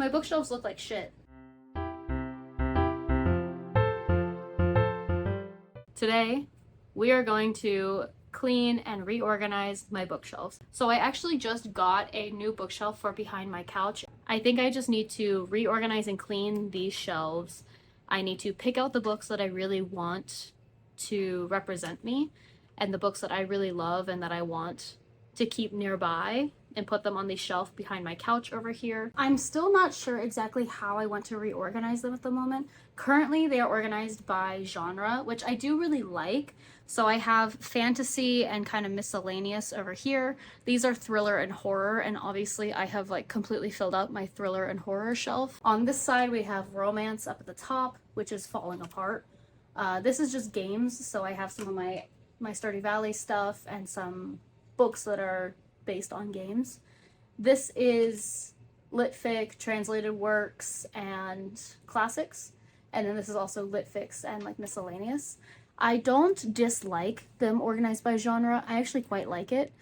My bookshelves look like shit. Today, we are going to clean and reorganize my bookshelves. So I actually just got a new bookshelf for behind my couch. I think I just need to reorganize and clean these shelves. I need to pick out the books that I really want to represent me and the books that I really love and that I want to keep nearby and put them on the shelf behind my couch over here. I'm still not sure exactly how I want to reorganize them at the moment. Currently, they are organized by genre, which I do really like. So I have fantasy and kind of miscellaneous over here. These are thriller and horror, and obviously I have like completely filled up my thriller and horror shelf. On this side, we have romance up at the top, which is falling apart. This is just games, so I have some of my Stardew Valley stuff and some books that are based on games. This is litfic, translated works, and classics. And then this is also litfics and like miscellaneous. I don't dislike them organized by genre. I actually quite like it,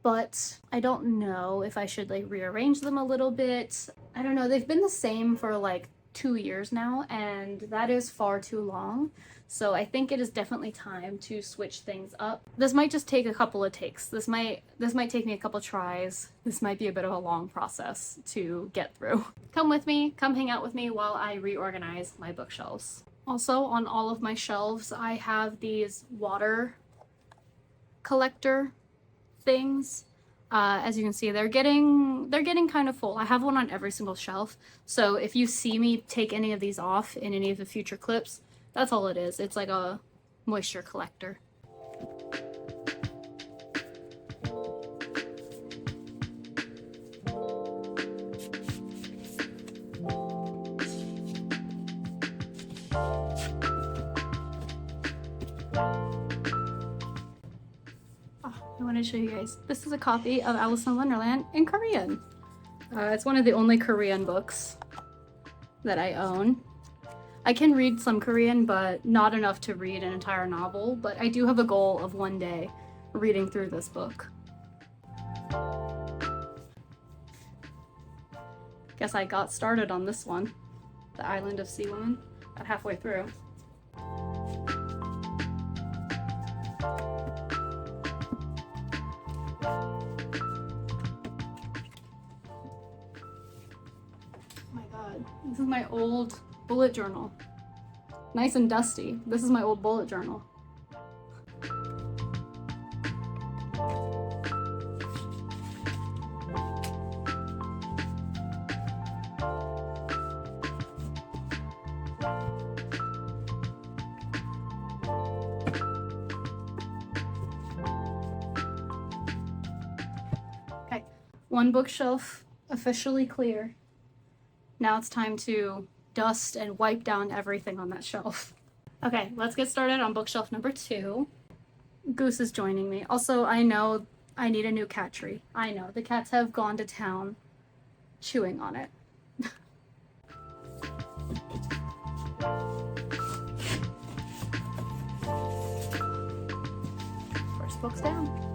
but I don't know if I should like rearrange them a little bit. I don't know, they've been the same for like 2 years now, and that is far too long. So I think it is definitely time to switch things up. This might just take a couple of takes. This might take me a couple tries. This might be a bit of a long process to get through. Come with me, come hang out with me while I reorganize my bookshelves. Also, on all of my shelves, I have these water collector things. As you can see, they're getting kind of full. I have one on every single shelf. So if you see me take any of these off in any of the future clips, that's all it is. It's like a moisture collector. I want to show you guys. This is a copy of Alice in Wonderland in Korean. It's one of the only Korean books that I own. I can read some Korean, but not enough to read an entire novel, but I do have a goal of one day reading through this book. Guess I got started on this one, The Island of Sea Women, about halfway through. This is my old bullet journal. Nice and dusty. This is my old bullet journal. Okay, one bookshelf officially clear. Now it's time to dust and wipe down everything on that shelf. Okay, let's get started on bookshelf number 2. Goose is joining me. Also, I know I need a new cat tree. I know, the cats have gone to town chewing on it. First book's down.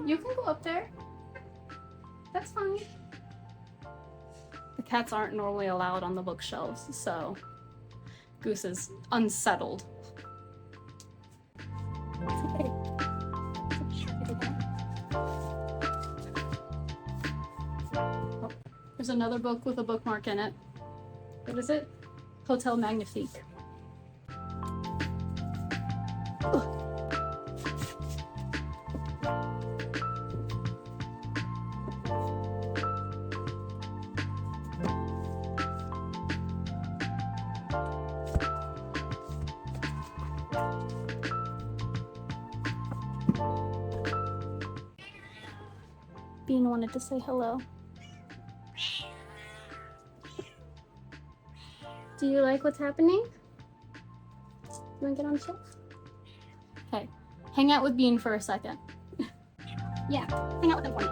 You can go up there. That's fine. The cats aren't normally allowed on the bookshelves, so Goose is unsettled. Okay. Oh, there's another book with a bookmark in it. What is it? Hotel Magnifique. Ugh. Bean wanted to say hello. Do you like what's happening? You want to get on the shelf? Okay, hang out with Bean for a second. Yeah, hang out with him for me.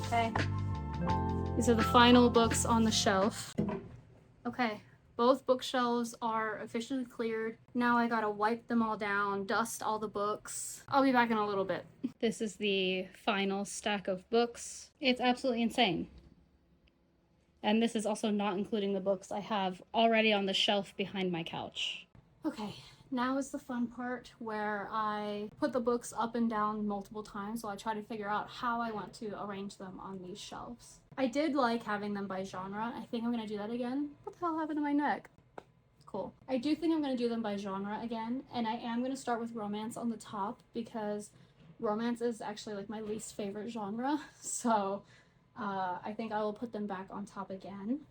Okay. These are the final books on the shelf. Okay, both bookshelves are officially cleared. Now I gotta wipe them all down, dust all the books. I'll be back in a little bit. This is the final stack of books. It's absolutely insane. And this is also not including the books I have already on the shelf behind my couch. Okay, now is the fun part where I put the books up and down multiple times, so I try to figure out how I want to arrange them on these shelves. I did like having them by genre. I think I'm gonna do that again. What the hell happened to my neck? Cool. I do think I'm gonna do them by genre again, and I am gonna start with romance on the top because romance is actually like my least favorite genre, so I think I will put them back on top again.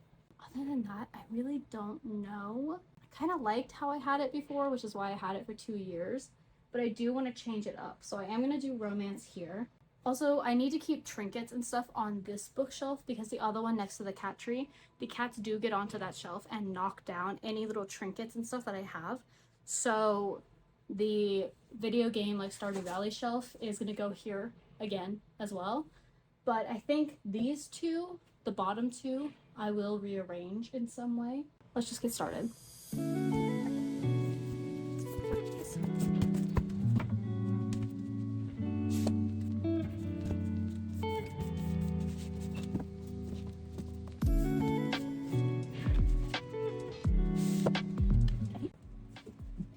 Other than that, I really don't know. I kind of liked how I had it before, which is why I had it for 2 years, but I do want to change it up. So I am going to do romance here. Also, I need to keep trinkets and stuff on this bookshelf because the other one next to the cat tree, the cats do get onto that shelf and knock down any little trinkets and stuff that I have. So the video game like Stardew Valley shelf is going to go here again as well. But I think these two, the bottom two, I will rearrange in some way. Let's just get started.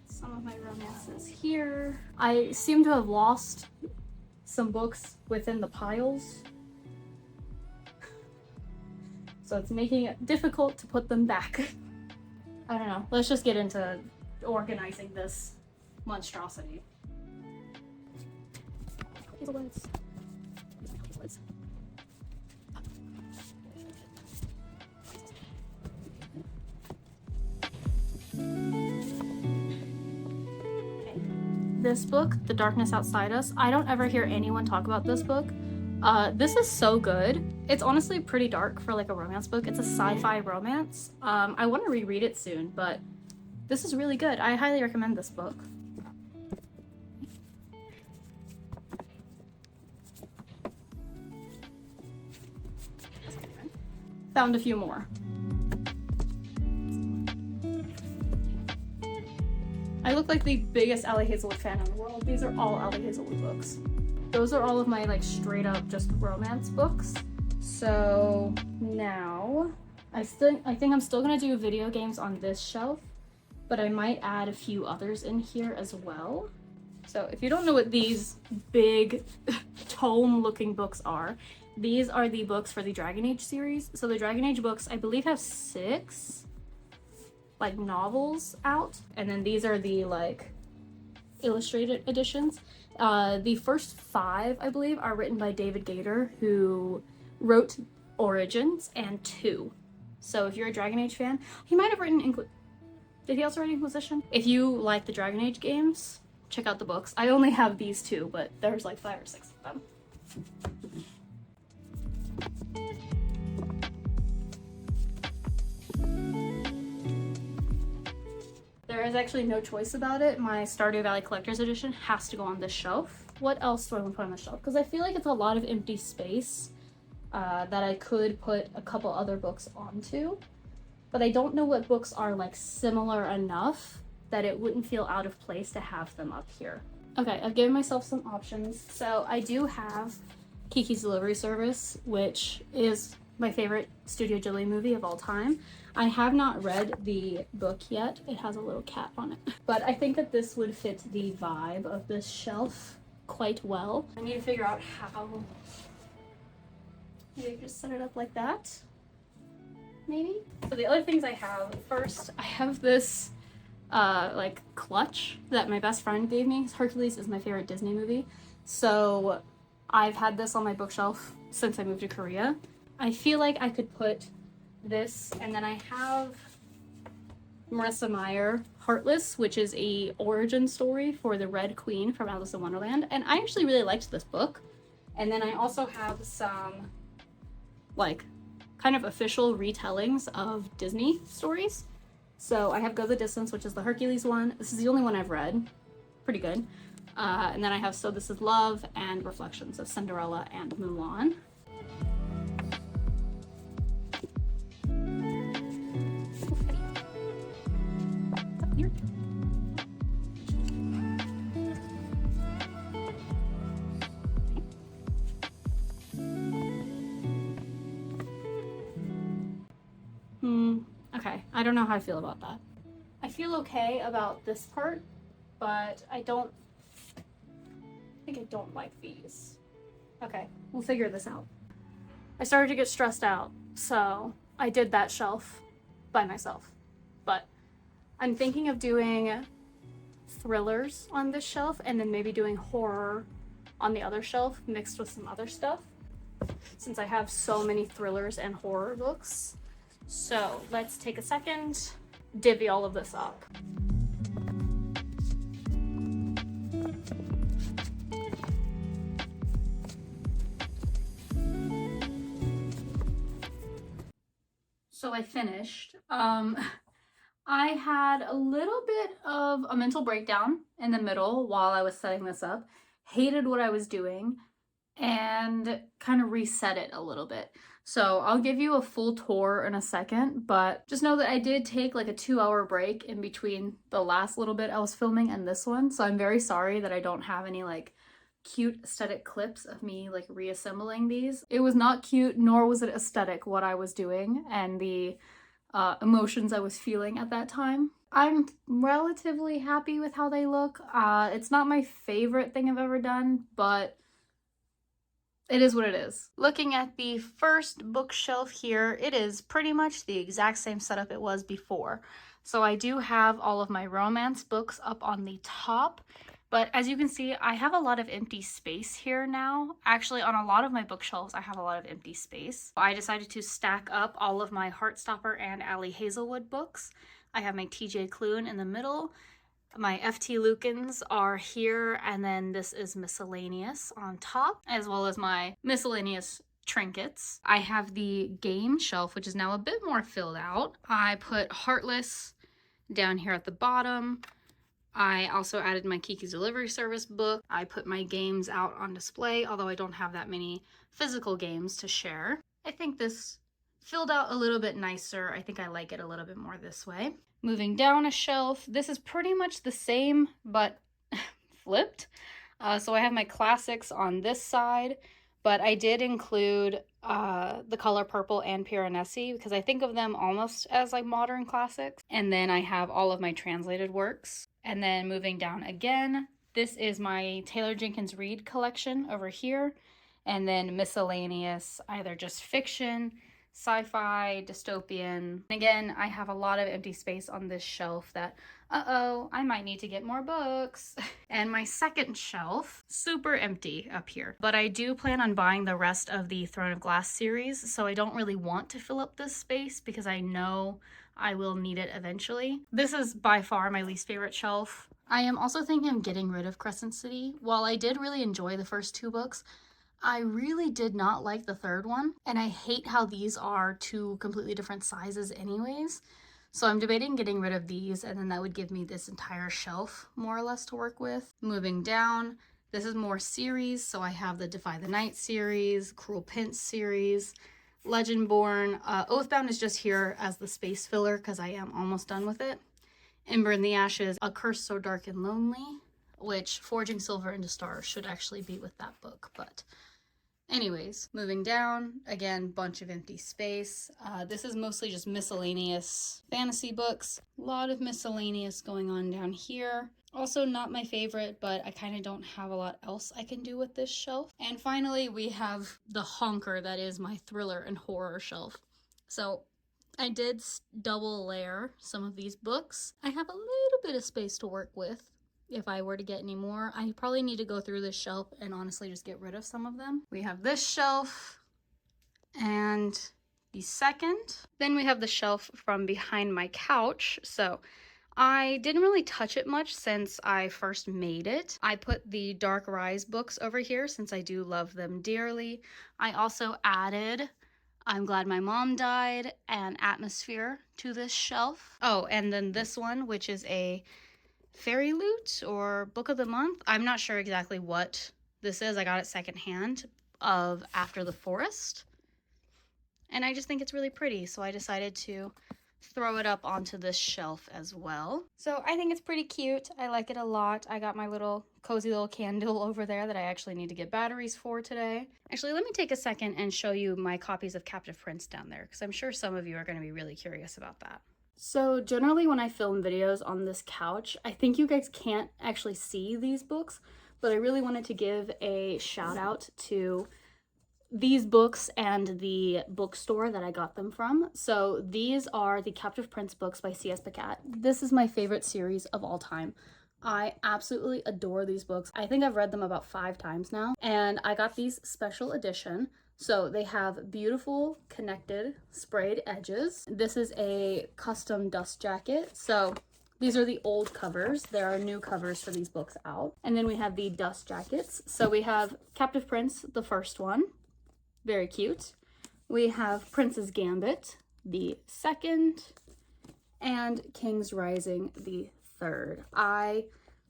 Some of my romances here. I seem to have lost some books within the piles. So it's making it difficult to put them back. I don't know. Let's just get into organizing this monstrosity. This book, The Darkness Outside Us, I don't ever hear anyone talk about this book. This is so good. It's honestly pretty dark for like a romance book. It's a sci-fi romance. I want to reread it soon, but this is really good. I highly recommend this book. Found a few more. I look like the biggest Ellie Hazelwood fan in the world. These are all Ellie Hazelwood books. Those are all of my like straight up just romance books. So now I think I'm still gonna do video games on this shelf, but I might add a few others in here as well. So if you don't know what these big tome looking books are, these are the books for the Dragon Age series. So the Dragon Age books I believe have 6 like novels out, and then these are the like illustrated editions. The first 5 I believe are written by David Gator, who wrote Origins and 2. So if you're a Dragon Age fan, he might have written did he also write Inquisition? If you like the Dragon Age games, check out the books. I only have these 2, but there's like 5 or 6 of them. There is actually no choice about it. My Stardew Valley Collector's Edition has to go on this shelf. What else do I want to put on the shelf? Because I feel like it's a lot of empty space that I could put a couple other books onto. But I don't know what books are like similar enough that it wouldn't feel out of place to have them up here. Okay, I've given myself some options. So I do have Kiki's Delivery Service, which is my favorite Studio Ghibli movie of all time. I have not read the book yet. It has a little cat on it. But I think that this would fit the vibe of this shelf quite well. I need to figure out how. Maybe just set it up like that. Maybe? So the other things I have, first, I have this like clutch that my best friend gave me. Hercules is my favorite Disney movie. So I've had this on my bookshelf since I moved to Korea. I feel like I could put this, and then I have Marissa Meyer, Heartless, which is a origin story for the Red Queen from Alice in Wonderland, and I actually really liked this book. And then I also have some like kind of official retellings of Disney stories. So I have Go the Distance, which is the Hercules one. This is the only one I've read. Pretty good. And then I have So This Is Love and Reflections of Cinderella and Mulan. Okay, I don't know how I feel about that. I feel okay about this part, but I think I don't like these. Okay, we'll figure this out. I started to get stressed out, so I did that shelf by myself. But I'm thinking of doing thrillers on this shelf and then maybe doing horror on the other shelf mixed with some other stuff, since I have so many thrillers and horror books. So let's take a second, divvy all of this up. So I finished. I had a little bit of a mental breakdown in the middle while I was setting this up, hated what I was doing, and kind of reset it a little bit. So I'll give you a full tour in a second, but just know that I did take like a 2-hour break in between the last little bit I was filming and this one. So I'm very sorry that I don't have any like cute aesthetic clips of me like reassembling these. It was not cute, nor was it aesthetic what I was doing and the emotions I was feeling at that time. I'm relatively happy with how they look. It's not my favorite thing I've ever done, but it is what it is. Looking at the first bookshelf here, it is pretty much the exact same setup it was before. So I do have all of my romance books up on the top, but as you can see, I have a lot of empty space here now. Actually, on a lot of my bookshelves, I have a lot of empty space. I decided to stack up all of my Heartstopper and Ali Hazelwood books. I have my TJ Klune in the middle. My FT Lukens are here, and then this is miscellaneous on top, as well as my miscellaneous trinkets. I have the game shelf, which is now a bit more filled out. I put Heartless down here at the bottom. I also added my Kiki's Delivery Service book. I put my games out on display, although I don't have that many physical games to share. I think this filled out a little bit nicer. I think I like it a little bit more this way. Moving down a shelf, this is pretty much the same, but flipped. So I have my classics on this side, but I did include The Color Purple and Piranesi because I think of them almost as like modern classics. And then I have all of my translated works. And then moving down again, this is my Taylor Jenkins Reid collection over here. And then miscellaneous, either just fiction, sci-fi, dystopian. Again, I have a lot of empty space on this shelf that, I might need to get more books. And my second shelf, super empty up here. But I do plan on buying the rest of the Throne of Glass series, so I don't really want to fill up this space because I know I will need it eventually. This is by far my least favorite shelf. I am also thinking of getting rid of Crescent City. While I did really enjoy the first 2 books, I really did not like the third one, and I hate how these are 2 completely different sizes anyways. So I'm debating getting rid of these, and then that would give me this entire shelf more or less to work with. Moving down, this is more series, so I have the Defy the Night series, Cruel Prince series, Legendborn. Oathbound is just here as the space filler because I am almost done with it. Ember in the Ashes, A Curse So Dark and Lonely, which Forging Silver into Stars should actually be with that book, but anyways, moving down, again, bunch of empty space. This is mostly just miscellaneous fantasy books. A lot of miscellaneous going on down here. Also not my favorite, but I kind of don't have a lot else I can do with this shelf. And finally, we have the honker that is my thriller and horror shelf. So I did double layer some of these books. I have a little bit of space to work with. If I were to get any more, I probably need to go through this shelf and honestly just get rid of some of them. We have this shelf and the second. Then we have the shelf from behind my couch. So I didn't really touch it much since I first made it. I put the Dark Rise books over here since I do love them dearly. I also added I'm Glad My Mom Died and Atmosphere to this shelf. Oh, and then this one, which is a Fairy Loot or Book of the Month. I'm not sure exactly what this is. I got it secondhand of After the Forest. And I just think it's really pretty, so I decided to throw it up onto this shelf as well. So I think it's pretty cute. I like it a lot. I got my little cozy little candle over there that I actually need to get batteries for today. Actually, let me take a second and show you my copies of Captive Prince down there, because I'm sure some of you are going to be really curious about that. So generally when I film videos on this couch, I think you guys can't actually see these books, but I really wanted to give a shout out to these books and the bookstore that I got them from. So these are the Captive Prince books by C.S. Pacat. This is my favorite series of all time. I absolutely adore these books. I think I've read them about 5 times now, and I got these special edition. So they have beautiful connected sprayed edges. This is a custom dust jacket. So these are the old covers. There are new covers for these books out. And then we have the dust jackets. So we have Captive Prince, the first one. Very cute. We have Prince's Gambit, the second, and King's Rising, the third. I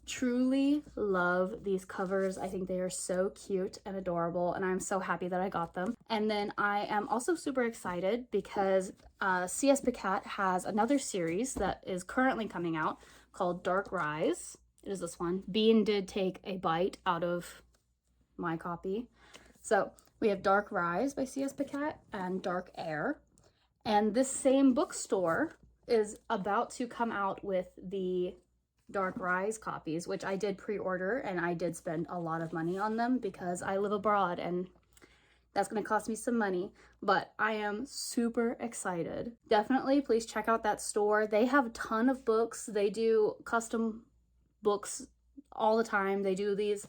truly love these covers. I think they are so cute and adorable, and I'm so happy that I got them. And then I am also super excited because C.S. Pacat has another series that is currently coming out called Dark Rise. It is this one. Bean did take a bite out of my copy. So we have Dark Rise by C.S. Pacat and Dark Air. And this same bookstore is about to come out with the Dark Rise copies, which I did pre-order, and I did spend a lot of money on them because I live abroad and that's going to cost me some money, but I am super excited. Definitely please check out that store. They have a ton of books. They do custom books all the time. They do these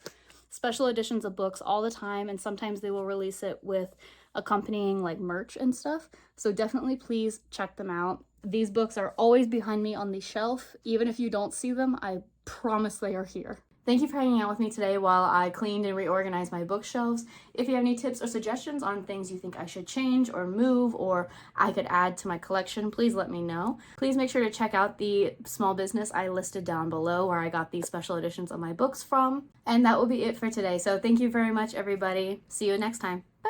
special editions of books all the time, and sometimes they will release it with accompanying like merch and stuff. So definitely please check them out. These books are always behind me on the shelf. Even if you don't see them, I promise they are here. Thank you for hanging out with me today while I cleaned and reorganized my bookshelves. If you have any tips or suggestions on things you think I should change or move or I could add to my collection, please let me know. Please make sure to check out the small business I listed down below where I got these special editions of my books from. And that will be it for today. So thank you very much, everybody. See you next time. Bye.